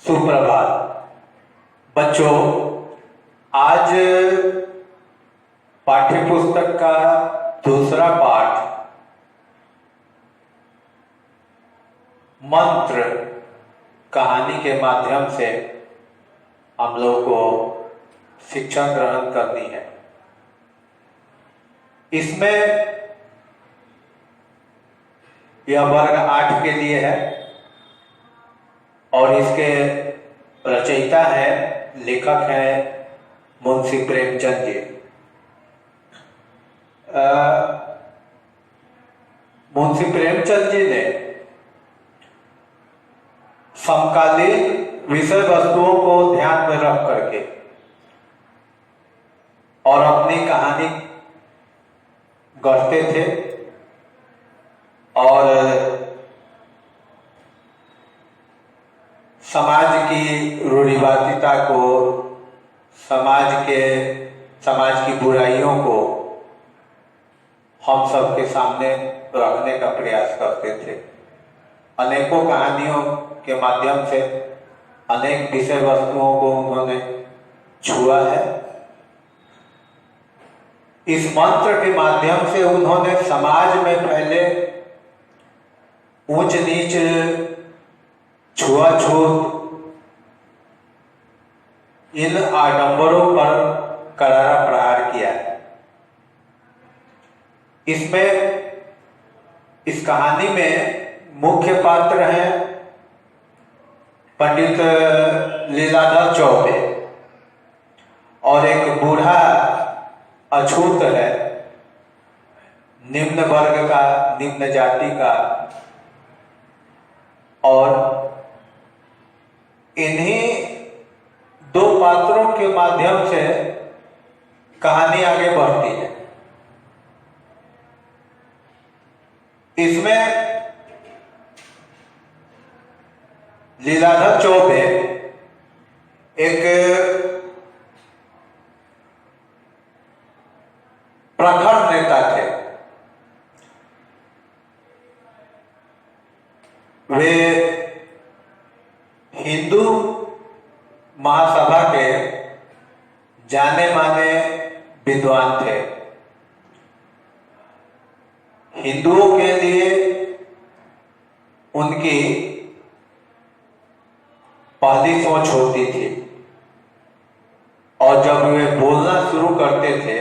सुप्रभात बच्चों। आज पाठ्यपुस्तक का दूसरा पाठ मंत्र कहानी के माध्यम से हम लोग को शिक्षा ग्रहण करनी है। इसमें यह वर्ग 8 के लिए है और इसके रचयिता है, लेखक है मुंशी प्रेमचंद जी। मुंशी प्रेमचंद जी ने समकालीन विषय वस्तुओं को ध्यान में रख करके और अपनी कहानी गढ़ते थे और समाज की रूढ़िवादिता को, समाज की बुराइयों को हम सबके सामने रखने का प्रयास करते थे। अनेकों कहानियों के माध्यम से अनेक विषय वस्तुओं को उन्होंने छुआ है। इस मंत्र के माध्यम से उन्होंने समाज में फैले ऊंच नीच, छुआछूत, इन आडंबरों पर करारा प्रहार किया है। इस कहानी में मुख्य पात्र हैं पंडित लीलाधर चौबे और एक बूढ़ा अछूत है, निम्न वर्ग का, निम्न जाति का, और इन्हीं दो पात्रों के माध्यम से कहानी आगे बढ़ती है। इसमें लीलाधर चौबे एक प्रखर नेता थे। वे हिंदू महासभा के जाने माने विद्वान थे। हिंदुओं के लिए उनकी पहली सोच होती थी और जब वे बोलना शुरू करते थे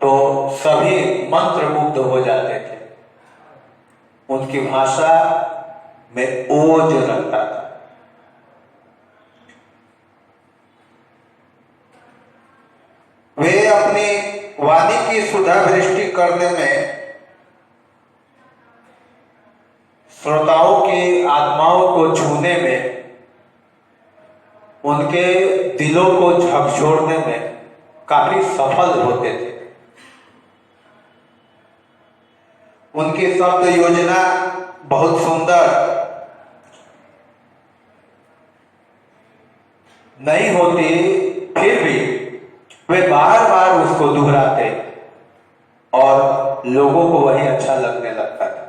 तो सभी मंत्रमुग्ध हो जाते थे। उनकी भाषा में ओज लगता था। वे अपनी वाणी की सुधा वृष्टि करने में श्रोताओं की आत्माओं को छूने में, उनके दिलों को झकझोरने में काफी सफल होते थे। उनकी शब्द योजना बहुत सुंदर नहीं होती, फिर भी वे बार बार उसको दोहराते और लोगों को वही अच्छा लगने लगता था।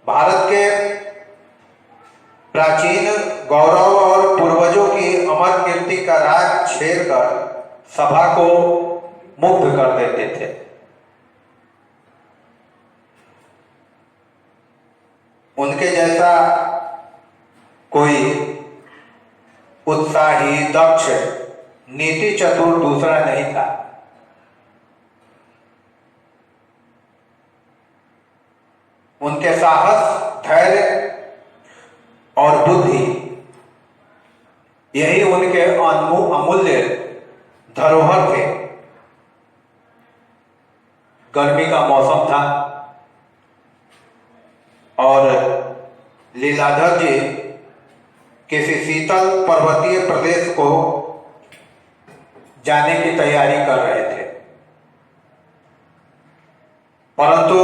भारत के प्राचीन गौरव और पूर्वजों की अमर कीर्ति का राग छेड़कर सभा को मुग्ध कर देते थे। उनके जैसा कोई उत्साही, दक्ष, नीति चतुर दूसरा नहीं था। उनके साहस, धैर्य और बुद्धि, यही उनके अमूल्य धरोहर थे। गर्मी का मौसम था और लीलाधर जी किसी शीतल पर्वतीय प्रदेश को जाने की तैयारी कर रहे थे, परंतु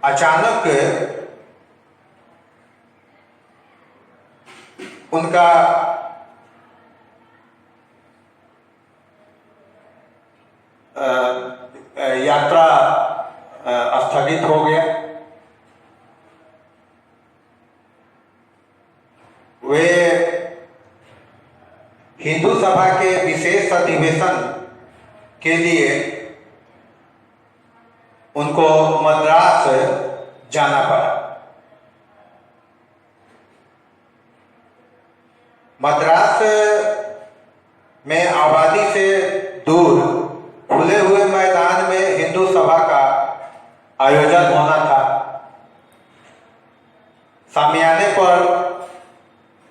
अचानक उनका यात्रा स्थगित हो गया। वे हिंदू सभा के विशेष अधिवेशन के लिए उनको मद्रास जाना पड़ा। मद्रास में आबादी से दूर खुले हुए मैदान में हिंदू सभा का आयोजन होना था। सामियाने पर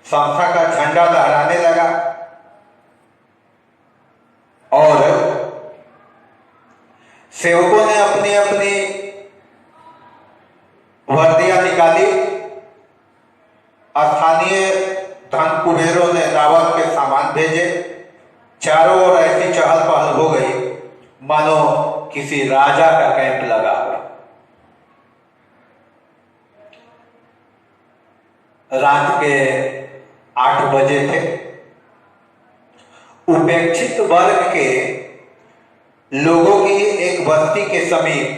संस्था का झंडा लहराने लगा और सेवकों ने अपनी अपनी वर्दियां निकाली। स्थानीय धन कुबेरों ने दावत के सामान भेजे। चारों ओर ऐसी चहल पहल हो गई मानो किसी राजा का कैंप लगा हो। रात के 8 बजे थे। उपेक्षित वर्ग के लोगों की एक बस्ती के समीप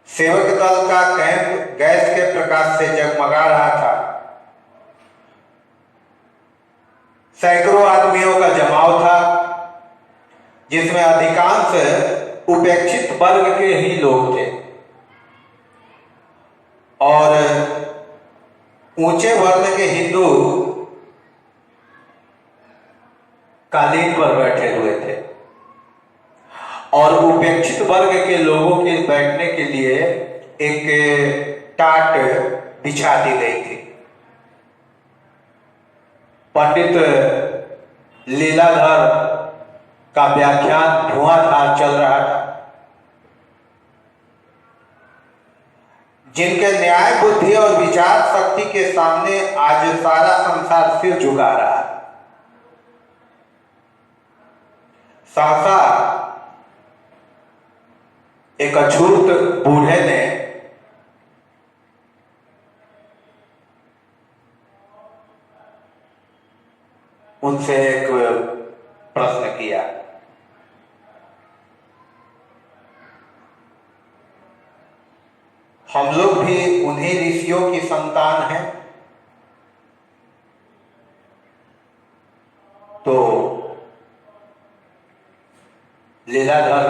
सेवक दल का कैंप गैस के प्रकाश से जगमगा रहा था। सैकड़ों आदमियों का जमाव था, जिसमें अधिकांश उपेक्षित वर्ग के ही लोग थे और ऊंचे वर्ण के हिंदू कालीन पर बैठे हुए थे और उपेक्षित वर्ग के लोगों के बैठने के लिए एक टाट बिछा दी गई थी। पंडित लीलाधर का व्याख्यान धुआंधार चल रहा था। जिनके न्याय बुद्धि और विचार शक्ति के सामने आज सारा संसार सिर झुका रहा है। सहसा एक अछूत बूढ़े ने उनसे एक प्रश्न किया। हम लोग भी उन्हीं ऋषियों की संतान हैं, तो लीलाधर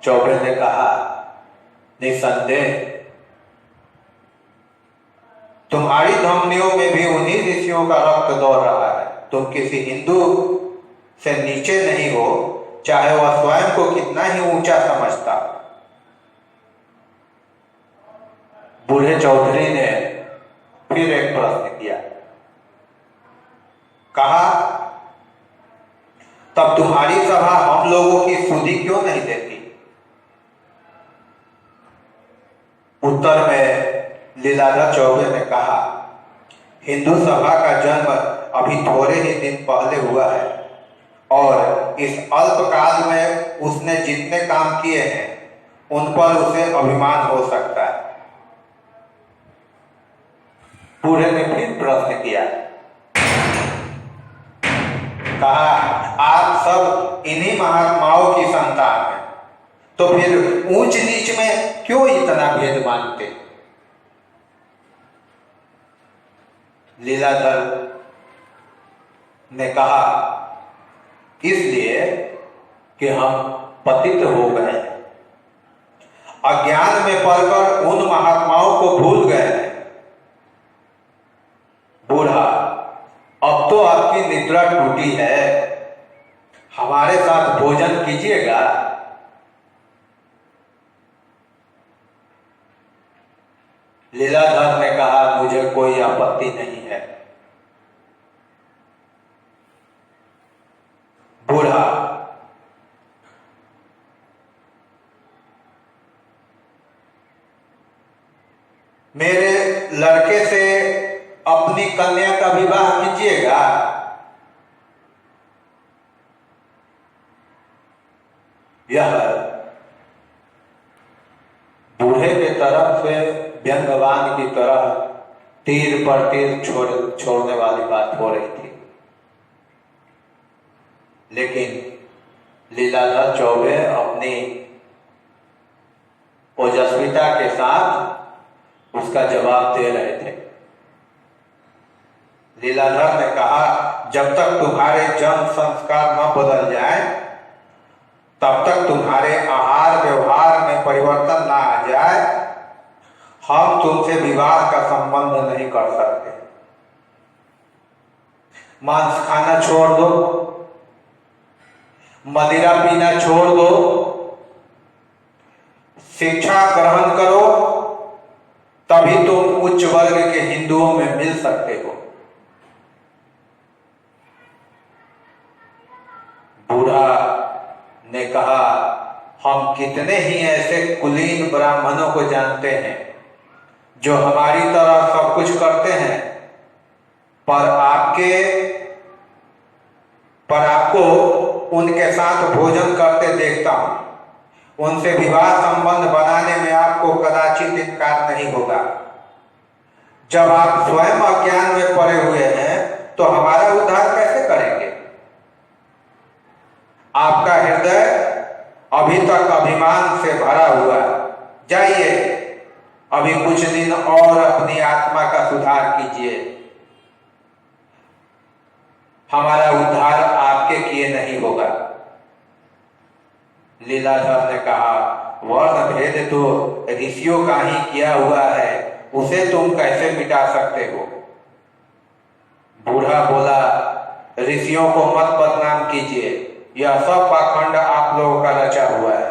चौबे ने कहा, निसंदेह तुम्हारी धमनियों में भी उन्हीं ऋषियों का रक्त दौड़ रहा है। तुम किसी हिंदू से नीचे नहीं हो, चाहे वह स्वयं को कितना ही ऊंचा समझता। बूढ़े चौधरी ने फिर एक प्रश्न किया। कहा, तब तुम्हारी सभा हम लोगों की सुधि क्यों नहीं देती? उत्तर में लीलाधर चौबे ने कहा, हिंदू सभा का जन्म अभी थोड़े ही दिन पहले हुआ है और इस अल्पकाल में उसने जितने काम किए हैं उन पर उसे अभिमान हो सकता है। बूढ़े ने फिर प्रश्न किया। कहा, आप सब इन्हीं महात्माओं की संतान हैं, तो फिर ऊंच नीच में क्यों इतना भेद मानते? लीलाधर ने कहा, इसलिए कि हम पतित हो गए, अज्ञान में पड़कर उन महात्माओं को भूल गए हैं। बूढ़ा, अब तो आपकी निद्रा टूटी है, हमारे साथ भोजन कीजिएगा। लीलाधर ने कहा, मुझे कोई आपत्ति नहीं है। बूढ़ा, मेरे लड़के से अपनी कन्या का विवाह कीजिएगा। यह बूढ़े के तरफ से व्यंग्यवान की तरह तीर पर तीर छोड़ने वाली बात हो रही थी, लेकिन लीलाधर चौबे अपनी अपनी ओजस्विता के साथ उसका जवाब दे रहे थे। लीलाधर ने कहा, जब तक तुम्हारे जन्म संस्कार न बदल जाए तब तक तुम्हारे आहार व्यवहार में परिवर्तन ना आ जाए, हम तुमसे विवाह का संबंध नहीं कर सकते। मांस खाना छोड़ दो, मदिरा पीना छोड़ दो, शिक्षा ग्रहण करो, तभी तुम उच्च वर्ग के हिंदुओं में मिल सकते हो। बूढ़ा ने कहा, हम कितने ही ऐसे कुलीन ब्राह्मणों को जानते हैं जो हमारी तरह सब कुछ करते हैं, पर आपको उनके साथ भोजन करते देखता हूं। उनसे विवाह संबंध बनाने में आपको कदाचित इनकार नहीं होगा। जब आप स्वयं अज्ञान में पड़े हुए हैं तो हमारा उद्धार कैसे करेंगे? आपका हृदय अभी तक अभिमान से भरा हुआ। जाइए, अभी कुछ दिन और अपनी आत्मा का सुधार कीजिए। हमारा उद्धार आपके किए नहीं होगा। लीलाधर ने कहा, वर्ण भेद तो ऋषियों का ही किया हुआ है, उसे तुम कैसे मिटा सकते हो? बूढ़ा बोला, ऋषियों को मत बदनाम कीजिए, यह सब पाखंड आप लोगों का रचा हुआ है।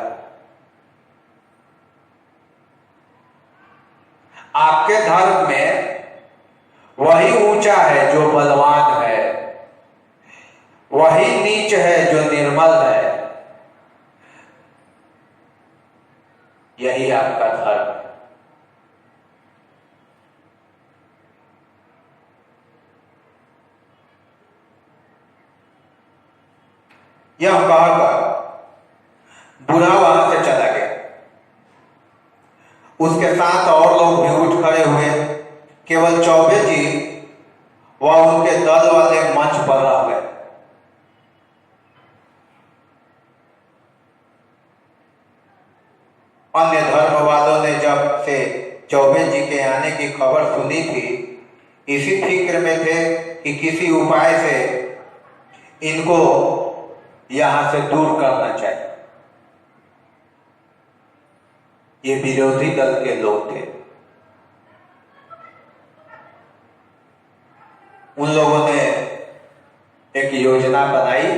आपके धर्म में वही ऊंचा है जो बलवान है, वही नीच है जो निर्मल है। यही आपका धर्म है। यह कहकर बूढ़ा वहां से चला गया। उसके साथ और लोग भी उठ खड़े हुए। केवल चौबे जी व उनके दल वाले मंच पर रह गए। अन्य धर्म वालों ने जब से चौबे जी के आने की खबर सुनी थी, इसी फिक्र में थे कि किसी उपाय से इनको यहां से दूर करना चाहिए। ये विरोधी दल के लोग थे। उन लोगों ने एक योजना बनाई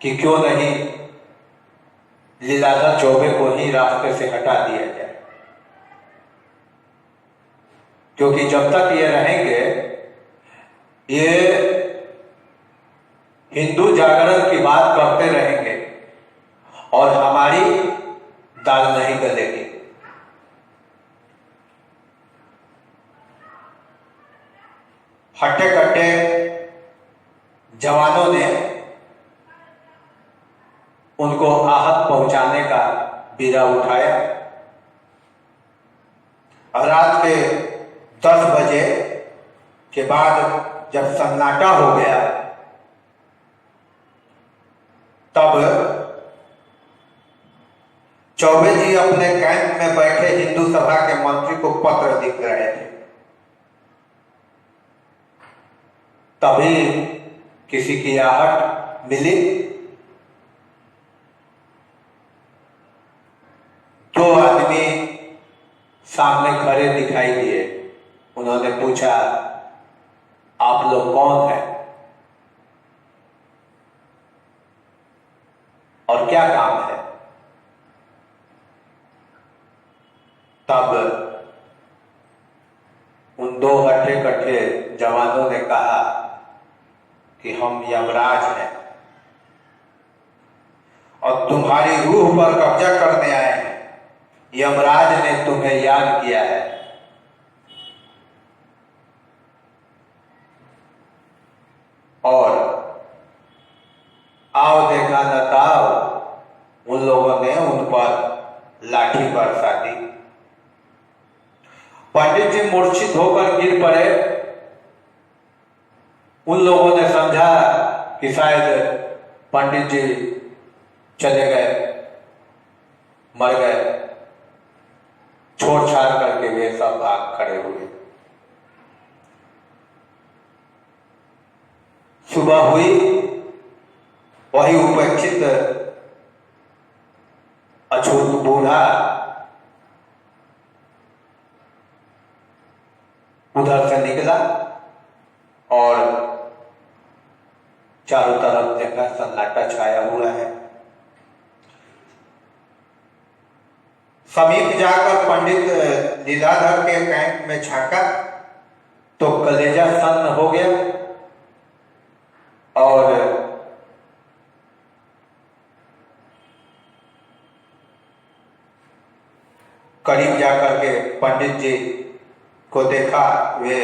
कि क्यों नहीं लीलाधर चौबे को ही रास्ते से हटा दिया जाए, क्योंकि जब तक ये रहेंगे ये हिंदू जागरण की बात करते रहेंगे और हमारी दाल नहीं गलेगी। हट्टे कट्टे जवानों ने उनको आहत पहुंचाने का बीड़ा उठाया और रात के 10 बजे के बाद जब सन्नाटा हो गया तब चौबे जी अपने कैंप में बैठे हिंदू सभा के मंत्री को पत्र लिख रहे थे। तभी किसी की आहट मिली। 2 आदमी सामने खड़े दिखाई दिए। उन्होंने पूछा, आप लोग कौन हैं और क्या काम है? तब उन 2 हट्टे कट्टे जवानों ने कहा कि हम यमराज हैं और तुम्हारी रूह पर कब्जा करने आए हैं। यमराज ने तुम्हें याद किया है। और आओ देखा न ताओ, उन लोगों ने उन पर लाठी बरसा दी। पंडित जी मूर्छित होकर गिर पड़े। उन लोगों ने समझा कि शायद पंडित जी चले गए। मर गए। छोड़ छाड़ करके वे सब भाग खड़े हुए। सुबह हुई, वही उपेक्षित अछूत बूढ़ा उधर से निकला और चारों तरफ देखा सन्नाटा छाया हुआ है। समीप जाकर पंडित लीलाधर के कैंप में झांका तो कलेजा सन्न हो गया और करीब जाकर के पंडित जी को देखा, वे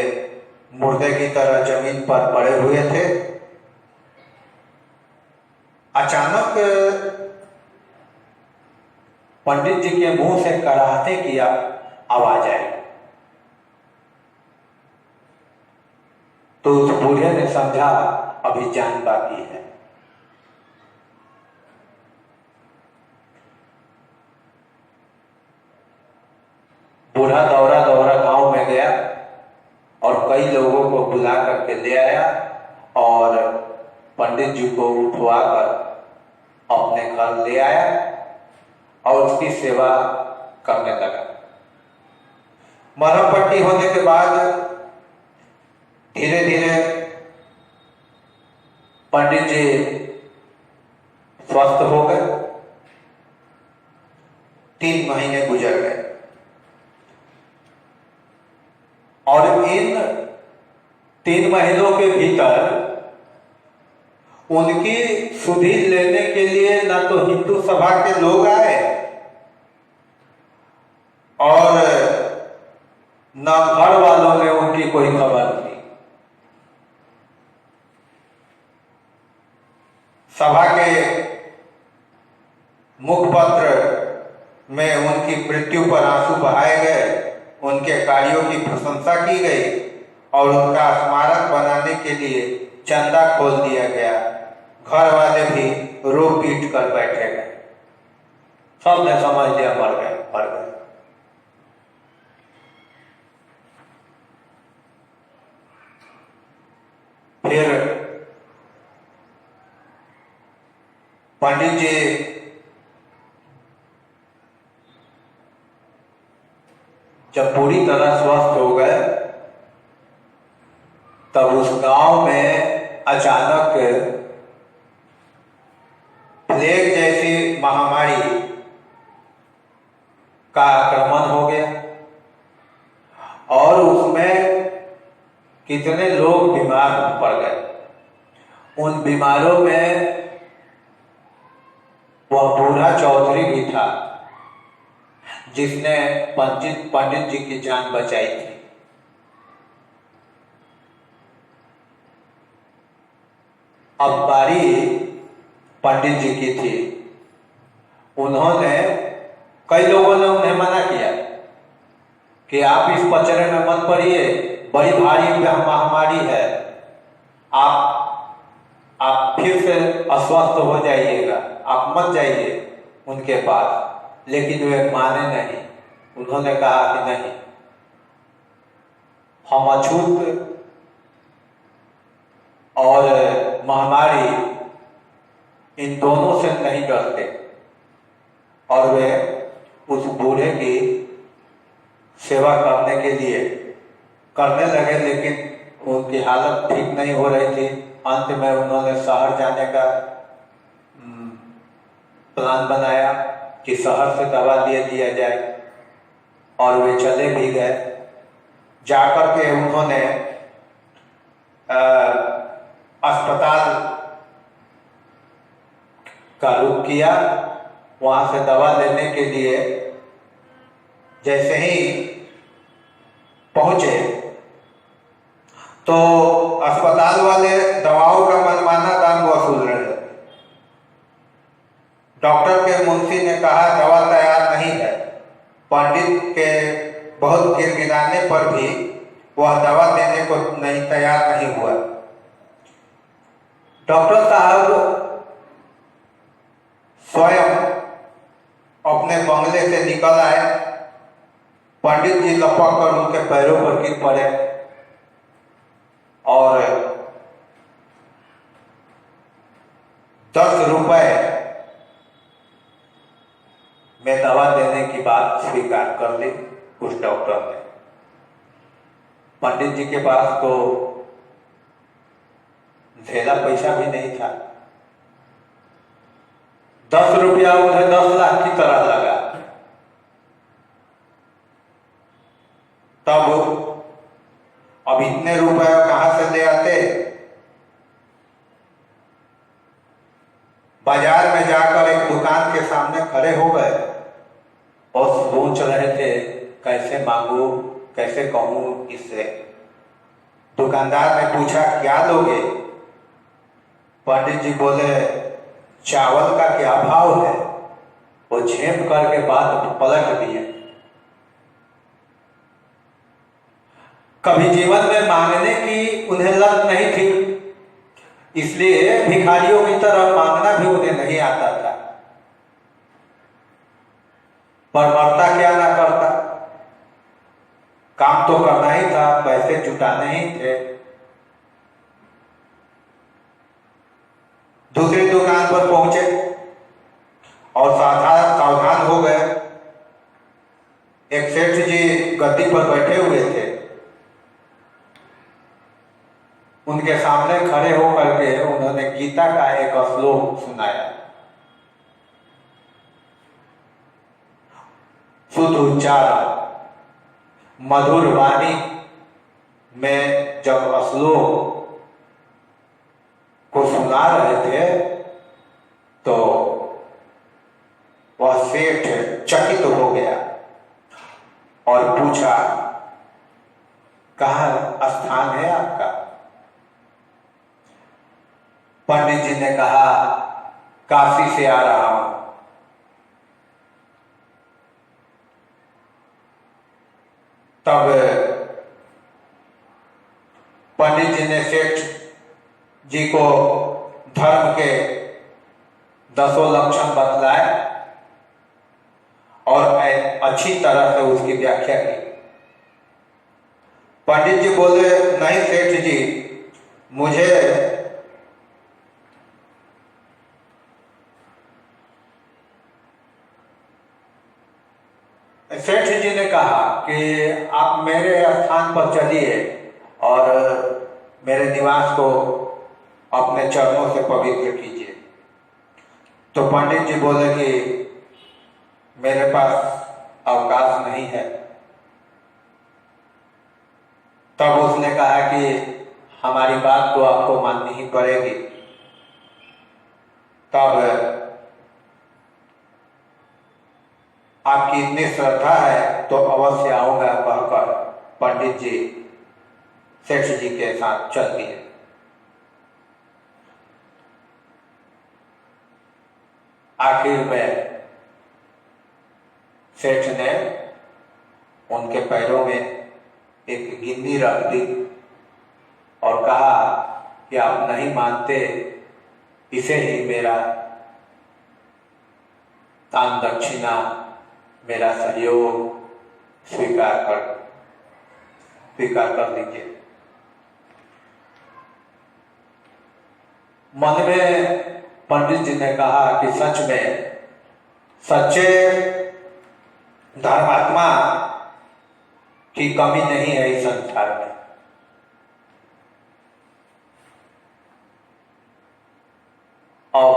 मुर्दे की तरह जमीन पर पड़े हुए थे। अचानक पंडित जी के मुंह से कराहते की आवाज आई। तो उस बूढ़े ने समझा अभी जान बाकी है। बूढ़ा दौड़ा दौड़ा गांव में गया और कई लोगों को बुला करके ले आया और पंडित जी को उठवा कर अपने घर ले आया और उसकी सेवा करने लगा। मरहम पट्टी होने के बाद धीरे धीरे पंडित जी स्वस्थ हो गए। 3 महीने गुजर गए और इन 3 महीनों के भीतर उनकी सुधि लेने के लिए न तो हिंदू सभा के लोग आए और न घर वालों ने उनकी कोई खबर दी। सभा के मुखपत्र में उनकी मृत्यु पर आंसू बहाए गए, उनके कार्यों की प्रशंसा की गई और उनका स्मारक बनाने के लिए चंदा खोल दिया गया। घर वाले भी रो पीट कर बैठे गए। सबने समझ लिया मर गए। फिर पंडित जी जब पूरी तरह स्वस्थ हो गए तब उस गांव में अचानक प्लेग जैसी महामारी का आक्रमण हो गया और उसमें कितने लोग बीमार पड़ गए। उन बीमारों में वह बूढ़ा चौधरी भी था जिसने पंडित जी की जान बचाई थी। अब बारी पंडित जी की थी। उन्होंने, कई लोगों ने उन्हें मना किया कि आप इस पचड़े में मत पड़िए, बड़ी भारी महामारी है, आप फिर से अस्वस्थ हो जाइएगा, आप मत जाइए उनके पास। लेकिन वे माने नहीं। उन्होंने कहा कि नहीं, हम अछूत और महामारी इन दोनों से नहीं डरते। और वे उस बूढ़े की सेवा करने के लिए करने लगे, लेकिन उनकी हालत ठीक नहीं हो रही थी। अंत में उन्होंने शहर जाने का प्लान बनाया कि शहर से दवा दे दिया जाए और वे चले भी गए। जाकर के उन्होंने अस्पताल का रुख किया। वहां से दवा लेने के लिए जैसे ही पहुंचे तो अस्पताल वाले दवाओं का मनमाना दाम वसूल रहे थे। डॉक्टर के मुंशी ने कहा दवा तैयार नहीं है। पंडित के बहुत गिड़गिड़ाने पर भी वह दवा देने को तैयार नहीं हुआ। डॉक्टर साहब स्वयं अपने बंगले से निकल आए। पंडित जी लपक कर उनके पैरों पर गिर पड़े और 10 रुपए में दवा देने की बात स्वीकार कर ली उस डॉक्टर ने। पंडित जी के पास तो ढेला पैसा भी नहीं था। 10 रुपया उन्हें 10 लाख की तरह लगा। तब अब इतने रुपए कहां से ले आते? बाजार में जाकर एक दुकान के सामने खड़े हो गए और सोच रहे थे कैसे मांगू, कैसे कहूं इससे। दुकानदार ने पूछा क्या लोगे? पंडित जी बोले चावल का क्या भाव है? वो झेप करके बात पलट दिए। कभी जीवन में मांगने की उन्हें लत नहीं थी, इसलिए भिखारियों की तरह मांगना भी उन्हें नहीं आता था। पर मरता क्या ना करता, काम तो करना ही था, पैसे जुटाने ही थे। दूसरी दुकान पर पहुंचे और सावधान हो गए। एक सेठ जी गद्दी पर बैठे हुए थे। उनके सामने खड़े होकर के उन्होंने गीता का एक श्लोक सुनाया। शुद्ध उच्चारण, मधुर वाणी में जब श्लोक को सुना रहे थे तो वह सेठ चकित हो गया और पूछा कहाँ स्थान है आपका? पंडित जी ने कहा काशी से आ रहा हूं। तब पंडित जी ने सेठ जी को धर्म के 10 लक्षण बतलाए और अच्छी तरह से उसकी व्याख्या की। पंडित जी बोले नहीं सेठ जी, मुझे सेठ जी ने कहा कि आप मेरे स्थान पर चलिए और मेरे निवास को अपने चरणों से पवित्र कीजिए। तो पंडित जी बोले कि मेरे पास अवकाश नहीं है। तब उसने कहा कि हमारी बात तो आपको माननी ही पड़ेगी। तब आपकी इतनी श्रद्धा है तो अवश्य आऊंगा कहकर पंडित जी सेठ जी के साथ चल दिए। आखिर में सेठ ने उनके पैरों में एक गिन्नी रख दी और कहा कि आप नहीं मानते, इसे ही मेरा दान दक्षिणा, मेरा सहयोग स्वीकार कर लीजिए। मन में पंडित जी ने कहा कि सच में सच्चे धर्मात्मा की कमी नहीं है इस संसार में। और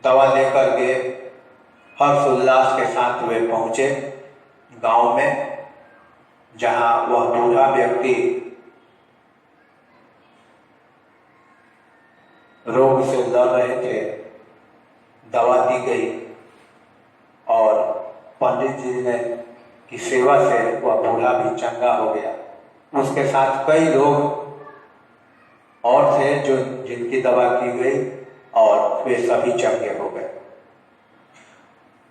दवा लेकर के हर्ष उल्लास के साथ वे पहुंचे गांव में, जहां वह बूढ़ा व्यक्ति रोग से लड़ रहे थे। दवा दी गई और पंडित जी ने की सेवा से वह बूढ़ा भी चंगा हो गया। उसके साथ कई लोग और थे जो जिनकी दवा की गई और वे सभी चंगे हो गए।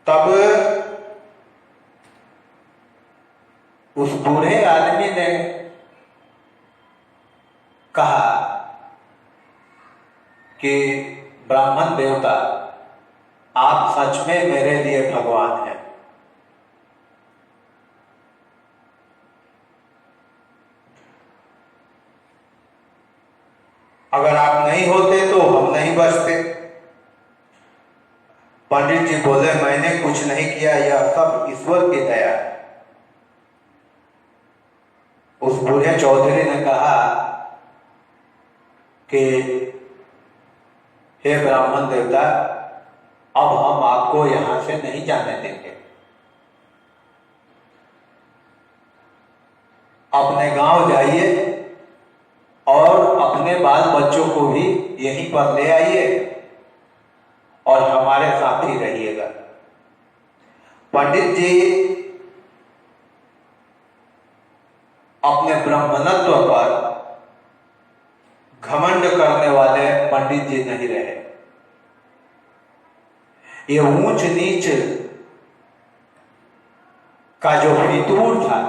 तब उस बूढ़े आदमी ने कहा कि ब्राह्मण देवता, आप सच में मेरे लिए भगवान हैं। अगर आप नहीं होते तो हम नहीं बचते। पंडित जी बोले, मैंने कुछ नहीं किया, यह सब ईश्वर की दया है। उस बूढ़े चौधरी ने कहा कि हे ब्राह्मण देवता, अब हम आपको यहां से नहीं जाने देंगे। अपने गांव जाइए और अपने बाल बच्चों को भी यहीं पर ले आइए और हमारे साथ ही रहिएगा। पंडित जी अपने ब्राह्मणत्व पर घमंड करने वाले पंडित जी नहीं रहे। ये ऊंच नीच का जो फितूर था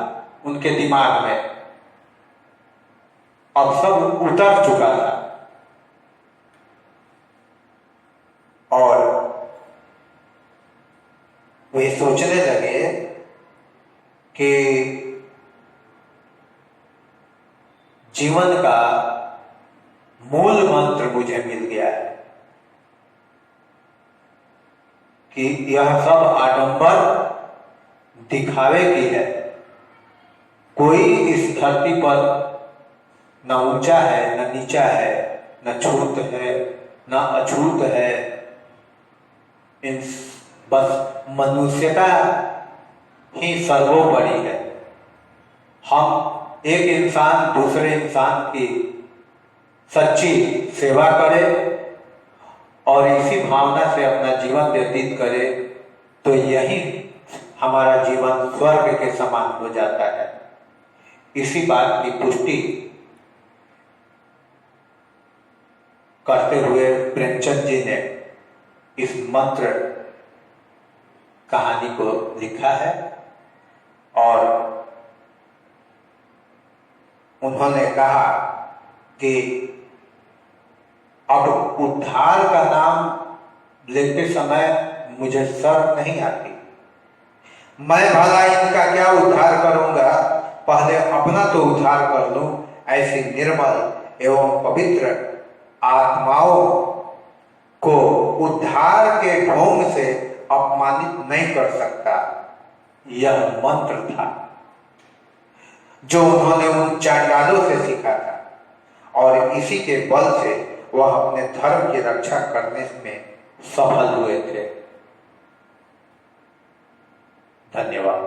उनके दिमाग में अब सब उतर चुका था और वे सोचने लगे कि जीवन का मूल मंत्र मुझे मिल गया है कि यह सब आडंबर दिखावे की है। कोई इस धरती पर न ऊंचा है न नीचा है, न छूत है न अछूत है। इन बस मनुष्यता ही सर्वोपरि है। हम एक इंसान दूसरे इंसान की सच्ची सेवा करे और इसी भावना से अपना जीवन व्यतीत करे तो यही हमारा जीवन स्वर्ग के समान हो जाता है। इसी बात की पुष्टि करते हुए प्रेमचंद जी ने इस मंत्र कहानी को लिखा है और उन्होंने कहा कि अब उद्धार का नाम लेते समय मुझे शर्म नहीं आती। मैं भला इनका क्या उद्धार करूंगा, पहले अपना तो उद्धार कर लूं। ऐसी निर्मल एवं पवित्र आत्माओं को उद्धार के ढोंग से अपमानित नहीं कर सकता। यह मंत्र था जो उन्होंने उन चांडालों से सीखा था और इसी के बल से वह अपने धर्म की रक्षा करने में सफल हुए थे। धन्यवाद।